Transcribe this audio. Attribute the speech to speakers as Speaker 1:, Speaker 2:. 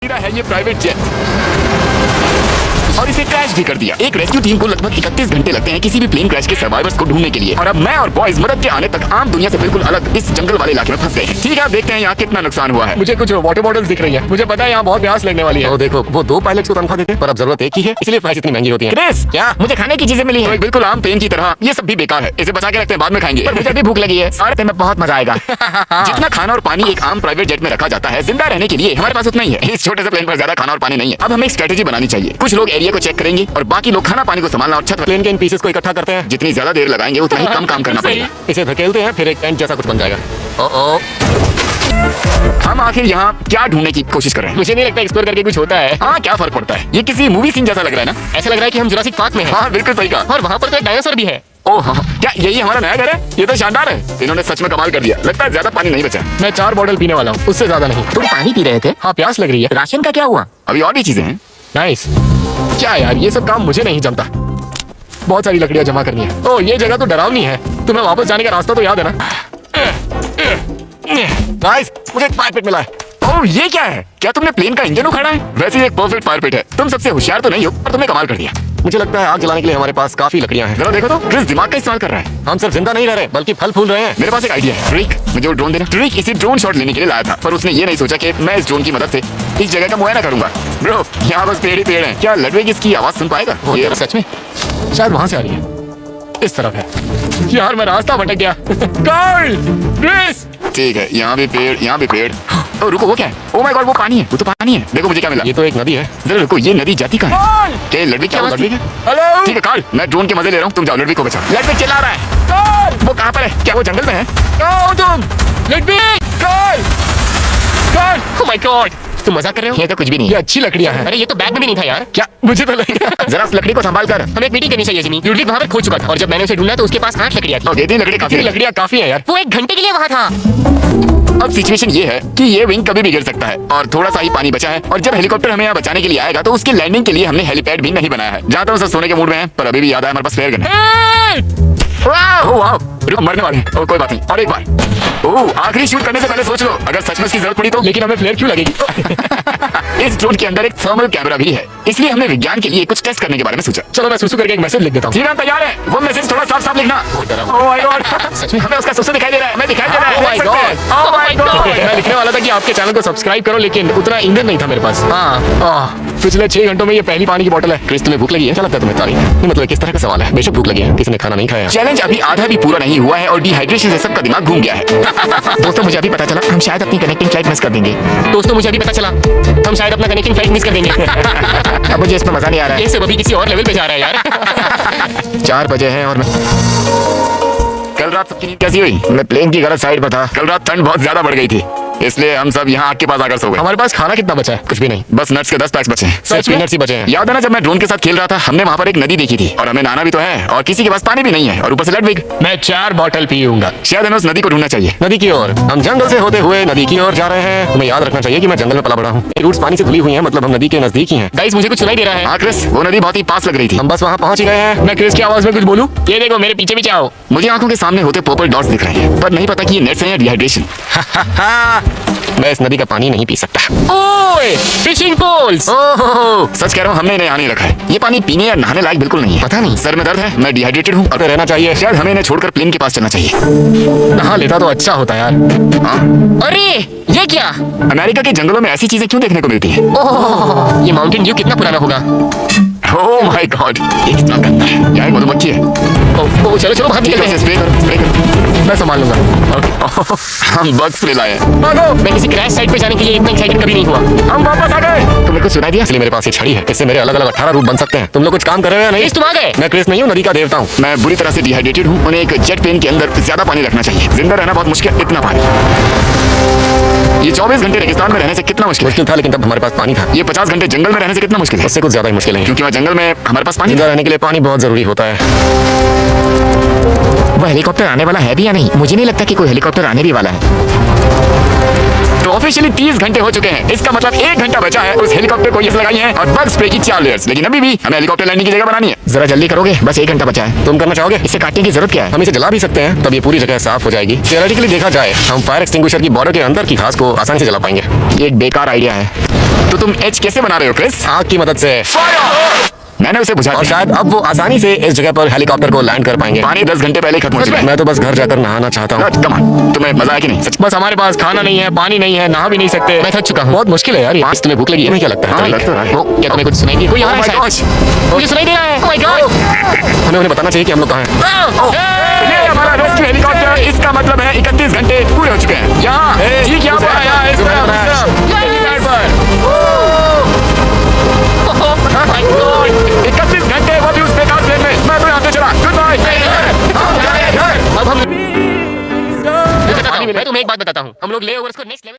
Speaker 1: मेरा है ये प्राइवेट जेट और इसे क्रैश भी कर दिया। एक रेस्क्यू टीम को लगभग 31 घंटे लगते हैं किसी भी प्लेन क्रैश के सर्वाइवर्स को ढूंढने के लिए। और अब मैं और बॉयज मदद के आने तक आम दुनिया से बिल्कुल अलग इस जंगल वाले इलाके में फंस गए हैं। ठीक है, देखते हैं यहाँ कितना नुकसान हुआ है। मुझे कुछ वाटर बॉटल्स दिख रही है। मुझे पता है यहाँ बहुत प्यास लगने वाली है।
Speaker 2: तो देखो, वो 2 पायलट्स को तनख्वाह देते हैं, पर अब जरूरत एक ही है, इसलिए प्राइस इतनी महंगी होती है।
Speaker 1: क्रिस,
Speaker 2: क्या?
Speaker 1: मुझे खाने की चीजें मिली हैं। बिल्कुल आम पेन की तरह। ये सब भी बेकार है, इसे बचा के रखते हैं, बाद में खाएंगे। पर मुझे भी भूख लगी है। सारे में बहुत मजा आएगा। जितना खाना और पानी एक आम प्राइवेट जेट में रखा जाता है, जिंदा रहने के लिए हमारे पास उतना ही है। इस छोटे से प्लेन पर ज्यादा खाना और पानी नहीं है। अब हमें एक स्ट्रेटेजी बनानी चाहिए। कुछ लोग एरिया को चेक करेंगे और बाकी लोग खाना पानी को संभालना और छत
Speaker 2: प्लेन के इन पीसेस को इकट्ठा करते हैं।
Speaker 1: जितनी ज्यादा देर लगाएंगे उतना ही कम काम करना पड़ेगा।
Speaker 2: इसे धकेलते हैं, फिर एक टेंट जैसा कुछ बन जाएगा। ओ
Speaker 1: हम आखिर यहाँ क्या ढूंढने की कोशिश कर रहे हैं?
Speaker 2: मुझे नहीं लगता एक्सप्लोर करके कुछ होता है।
Speaker 1: हाँ, क्या फर्क पड़ता है? ये किसी मूवी सीन जैसा लग रहा है ना।
Speaker 2: ऐसा लग रहा है कि हम जुरासिक पार्क में हैं।
Speaker 1: हाँ, बिल्कुल सही कहा।
Speaker 2: और वहाँ पर तो एक डायनासोर भी है।
Speaker 1: ओह हाँ, क्या यही हमारा नया घर है? ये तो शानदार है। इन्होंने सच में कमाल कर दिया। लगता है ज्यादा पानी नहीं बचा।
Speaker 2: मैं 4 बॉटल पीने वाला हूँ, उससे ज्यादा नहीं।
Speaker 1: तुम पानी पी रहे थे?
Speaker 2: हाँ, प्यास लग रही है।
Speaker 1: राशन का क्या हुआ? अभी और भी चीजें हैं।
Speaker 2: नाइस। क्या यार, ये सब काम मुझे नहीं जमता। बहुत सारी लकड़ियाँ जमा करनी है। ओह, ये जगह तो डरावनी है। तुम्हें वापस जाने का रास्ता तो याद है ना?
Speaker 1: गाइस, मुझे एक फायर पिट मिला है। ओह, ये क्या है? क्या तुमने प्लेन का इंजन उखाड़ा है? वैसे ही एक परफेक्ट फायर पिट है। तुम सबसे होशियार तो नहीं हो, पर तुमने कमाल कर दिया।
Speaker 2: मुझे लगता है आग जलाने के लिए हमारे पास काफी लकड़ियाँ हैं।
Speaker 1: जरा देखो तो, क्रिस दिमाग का इस्तेमाल कर रहा है।
Speaker 2: हम सिर्फ जिंदा नहीं रह रहे, बल्कि फल फूल रहे हैं।
Speaker 1: मेरे पास एक आइडिया है। ट्रिक, मुझे वो ड्रोन देना। ट्रिक इसी ड्रोन शॉट लेने के लिए लाया था, पर उसने ये नहीं सोचा कि मैं इस ड्रोन की मदद से इस जगह का मुआयना करूंगा। ब्रो, यहाँ बस पेड़ ही पेड़ है। क्या लडवेग इसकी आवाज सुन पाएगा?
Speaker 2: ये सच में शायद वहाँ से आ रही है। इस तरफ है। यार, मैं रास्ता भटक गया। Carl, Chris.
Speaker 1: ठीक है, यहाँ भी पेड़, यहाँ भी पेड़। ओ रुको, वो क्या है? ओ माय गॉड, वो पानी है। वो तो पानी है। देखो मुझे क्या मिला।
Speaker 2: ये तो एक नदी है।
Speaker 1: जरा रुको, ये नदी जाती कहाँ है? क्या लड़वी की आवाज थी?
Speaker 2: हेलो।
Speaker 1: ठीक है कार्ल, मैं ड्रोन के मजे ले रहा हूँ। तुम जाओ, लड़वी को बचाओ। लड़वी चिल्ला रहा है। कार्ल, वो कहाँ पर है? क्या वो जंगल में है?
Speaker 2: कहाँ हो तुम? लड़वी। Karl, Karl. Oh my god, तुम मजाक कर रहे हो?
Speaker 1: ये तो कुछ भी नहीं
Speaker 2: ये
Speaker 1: है।
Speaker 2: अच्छी लकड़ियाँ हैं। अरे ये तो बैग में भी नहीं था यार।
Speaker 1: क्या? मुझे तो लगा। जरा उस लकड़ी को संभाल कर।
Speaker 2: हमें एक मीटिंग करनी चाहिए जिमी। लुडविग वहाँ पर खो चुका था और जब मैंने उसे ढूंढा तो उसके पास 8 लकड़ियाँ थी।
Speaker 1: ये लकड़ी काफी
Speaker 2: लकड़ियाँ काफी है यार।
Speaker 3: वो 1 घंटे के लिए वहाँ था।
Speaker 1: अब सिचुएशन ये है कि ये विंग कभी भी गिर सकता है और थोड़ा सा ही पानी बचा है। और जब हेलीकॉप्टर हमें यहाँ बचाने के लिए आएगा तो उसके लैंडिंग के लिए हमने हेलीपैड भी नहीं बनाया है। जहाँ तक सब सोने के मूड में है, पर अभी भी याद है हमारे पास फ्लेयर गन है। वाह, रुको, मरने वाले हैं। कोई बात नहीं, और एक बार। ओह, आखिरी शूट करने से पहले सोच लो, अगर सच में इसकी जरूरत पड़ी तो।
Speaker 2: लेकिन हमें फ्लेयर क्यों लगेगी?
Speaker 1: इस ड्रोन के अंदर एक थर्मल कैमरा भी है, इसलिए हमने विज्ञान के लिए कुछ टेस्ट करने के बारे में सोचा।
Speaker 2: चलो मैं सुसु करके एक मैसेज लिख देता हूँ।
Speaker 1: ठीक है, तैयार है? वो मैसेज थोड़ा साफ साफ लिखना। ओह माय गॉड,
Speaker 2: सच में
Speaker 1: हमें उसका सुसु दिखाई दे रहा है। हमें दिखाई दे रहा है।
Speaker 2: Oh my
Speaker 1: देख सकते हैं।
Speaker 2: God!
Speaker 1: Oh my God!
Speaker 2: मैं लिखने वाला था कि आपके चैनल को सब्सक्राइब करो, लेकिन उतना ईंधन नहीं था मेरे पास। पिछले 6 घंटों में ये पहली पानी की बोतल है।
Speaker 1: क्रिस, तुम्हें भूख लगी है?
Speaker 2: क्या लगता है तुम्हें तारीफ? नहीं, मतलब किस तरह का सवाल है? बेशक भूख लगी है, किसी ने खाना नहीं खाया।
Speaker 1: चैलेंज अभी आधा भी पूरा नहीं हुआ है और डिहाइड्रेशन से सबका दिमाग घूम गया है। दोस्तों, मुझे अभी पता चला हम शायद अपनी कनेक्टिंग फ्लाइट मिस कर देंगे।
Speaker 2: दोस्तों, मुझे अभी पता चला हम शायद अपना कनेक्टिंग फ्लाइट मिस कर देंगे।
Speaker 1: अब मुझे इसमें मजा नहीं आ रहा है।
Speaker 2: ये सब अभी किसी और लेवल पे जा रहा है यार।
Speaker 1: 4 बजे हैं और मैं कल रात सबकी नींद कैसी हुई? मैं प्लेन की गलत साइड पर था। कल रात ठंड बहुत ज्यादा बढ़ गई थी, इसलिए हम सब यहाँ आग के पास आकर सो गए।
Speaker 2: हमारे पास खाना कितना बचा है? कुछ भी नहीं,
Speaker 1: बस नट्स के 10 पैक्स बचे हैं।
Speaker 2: सिर्फ पीनट्स ही बचे हैं।
Speaker 1: याद है ना, जब मैं ड्रोन के साथ खेल रहा था, हमने वहाँ पर एक नदी देखी थी और हमें नहाना भी तो है और किसी के पास पानी भी नहीं है और ऊपर से लडविग।
Speaker 2: मैं 4 बॉटल पीऊंगा।
Speaker 1: शायद हमें उस नदी को ढूंढना चाहिए।
Speaker 2: नदी की ओर। हम जंगल से होते हुए नदी की ओर जा रहे हैं। तुम्हें याद रखना चाहिए कि मैं जंगल में पला बड़ा हूँ। रूट्स पानी से धुली हुई हैं, मतलब हम नदी के नजदीक ही हैं। गाइस, मुझे कुछ सुनाई दे रहा है।
Speaker 1: हाँ क्रिस, वो नदी बहुत ही पास लग रही थी।
Speaker 2: हम बस वहाँ पहुँच गए हैं। मैं क्रिस की आवाज में कुछ बोलूं? ये देखो, मेरे पीछे पीछे आओ।
Speaker 1: मुझे आंखों के सामने होते पर्पल डॉट्स दिख रहे हैं, पर नहीं पता कि ये नेट्स हैं या डिहाइड्रेशन।
Speaker 2: मैं इस नदी का पानी नहीं पी सकता। ओए, फिशिंग पोल्स।
Speaker 1: ओह, सच कह रहा हूँ, हमने इन्हें यहाँ नहीं रखा है। ये पानी पीने या नहाने लायक बिल्कुल नहीं है।
Speaker 2: पता नहीं,
Speaker 1: सर में दर्द है, मैं डिहाइड्रेटेड हूँ।
Speaker 2: अब रहना चाहिए।
Speaker 1: शायद हमें इन्हें छोड़कर प्लेन के पास चलना चाहिए।
Speaker 2: नहा लेता तो अच्छा होता यार।
Speaker 1: हाँ?
Speaker 3: अरे ये क्या?
Speaker 1: अमेरिका के जंगलों में ऐसी चीजें क्यों देखने को मिलती हैं?
Speaker 2: ये माउंटेन ड्यू कितना पुराना होगा?
Speaker 1: ओह माय गॉड, ये कितना गंदा है। यहाँ एक मधुमक्खी है।
Speaker 2: ओह, चलो चलो, बाहर
Speaker 1: ठीक
Speaker 2: निकलते
Speaker 1: है,
Speaker 2: हैं।
Speaker 1: स्प्रे करो, स्प्रे करो।
Speaker 2: मैं संभाल लूंगा।
Speaker 1: हम बग स्प्रे लाए हैं।
Speaker 2: भागो। मैं किसी क्रैश साइट पे जाने के लिए इतना एक्साइटेड कभी नहीं हुआ।
Speaker 1: हम वापस आ गए।
Speaker 2: तुमने कुछ सुनाई दिया? इसलिए मेरे पास ये छड़ी है। इससे मेरे अलग अलग 18 रूप बन सकते हैं। तुम लोग कुछ काम कर रहे हो या नहीं?
Speaker 3: तुम आ गए?
Speaker 2: मैं क्रिस नहीं हूँ, नदी का देवता हूँ।
Speaker 1: मैं बुरी तरह से डिहाइड्रेटेड हूँ। उन्हें एक जेट प्लेन के अंदर ज्यादा पानी रखना चाहिए। जिंदा रहना बहुत मुश्किल, इतना पानी। ये 24 घंटे रेगिस्तान में रहने से कितना मुश्किल है?
Speaker 2: मुश्किल था, लेकिन तब हमारे पास पानी था।
Speaker 1: ये 50 घंटे जंगल में रहने से कितना मुश्किल है?
Speaker 2: उससे कुछ ज्यादा ही मुश्किल है,
Speaker 1: क्योंकि वहाँ जंगल में हमारे पास पानी
Speaker 2: जिंदा रहने के लिए पानी बहुत जरूरी होता है।
Speaker 3: वो हेलीकॉप्टर आने वाला है भी या नहीं? मुझे नहीं लगता कि कोई हेलीकॉप्टर आने भी वाला है।
Speaker 1: तो ऑफिशियली 30 घंटे हो चुके हैं। इसका मतलब 1 घंटा बचा है उस हेलीकॉप्टर को ये लगाई है और बग स्प्रे की 4 लेयर्स। लेकिन अभी भी हमें हेलीकॉप्टर लैंडिंग की जगह बनानी है। जरा जल्दी करोगे, बस 1 घंटा बचा है।
Speaker 2: तुम करना चाहोगे?
Speaker 1: इसे काटने की जरूरत क्या है?
Speaker 2: हम इसे जला भी सकते हैं, तब ये पूरी जगह साफ हो जाएगी। थियोरेटिकली देखा जाए हम फायर एक्सटिंग्विशर की बॉर्डर के अंदर की घास को आसानी से जला पाएंगे।
Speaker 1: ये एक बेकार आइडिया है। तो तुम एच कैसे बना रहे हो क्रिस?
Speaker 2: आग की मदद से।
Speaker 1: मैंने उसे बुझा
Speaker 2: और
Speaker 1: दिया।
Speaker 2: शायद अब वो आसानी से इस जगह पर हेलीकॉप्टर को लैंड कर पाएंगे।
Speaker 1: पानी 10 घंटे पहले ही खत्म हो चुका है।
Speaker 2: मैं तो बस घर जाकर नहाना चाहता हूँ।
Speaker 1: कम ऑन, तुम्हें मजा आया कि नहीं? सच
Speaker 2: बस हमारे पास खाना नहीं है, पानी नहीं है, नहा भी नहीं सकते। मैं थक चुका हूँ। बहुत मुश्किल है यार ये। तुम्हें भूख लगी है? तुम्हें क्या लगता है?
Speaker 1: हाँ, लग तो रहा है।
Speaker 2: वो, क्या तुम्हें कुछ सुनाई दी? कोई आ रहा है शायद?
Speaker 3: मुझे सुनाई दे रहा है। Oh my God!
Speaker 2: हमें उन्हें बताना चाहिए कि हम लोग कहाँ हैं।
Speaker 1: ये हमारा रेस्क्यू हेलीकॉप्टर। इसका मतलब है 31 घंटे पूरे हो चुके हैं। यहाँ ठीक यहाँ पर आया इस तरफ। हेलीपैड पर।
Speaker 3: Oh my God!
Speaker 1: 31 घंटे वो भी उस बेकार प्लेन में। मैं तो यहाँ से चला। Goodbye.
Speaker 2: अब हम
Speaker 3: मैं तुम्हें एक बात बताता हूँ। हम लोग ले ओवर्स को नेक्स्ट लेवल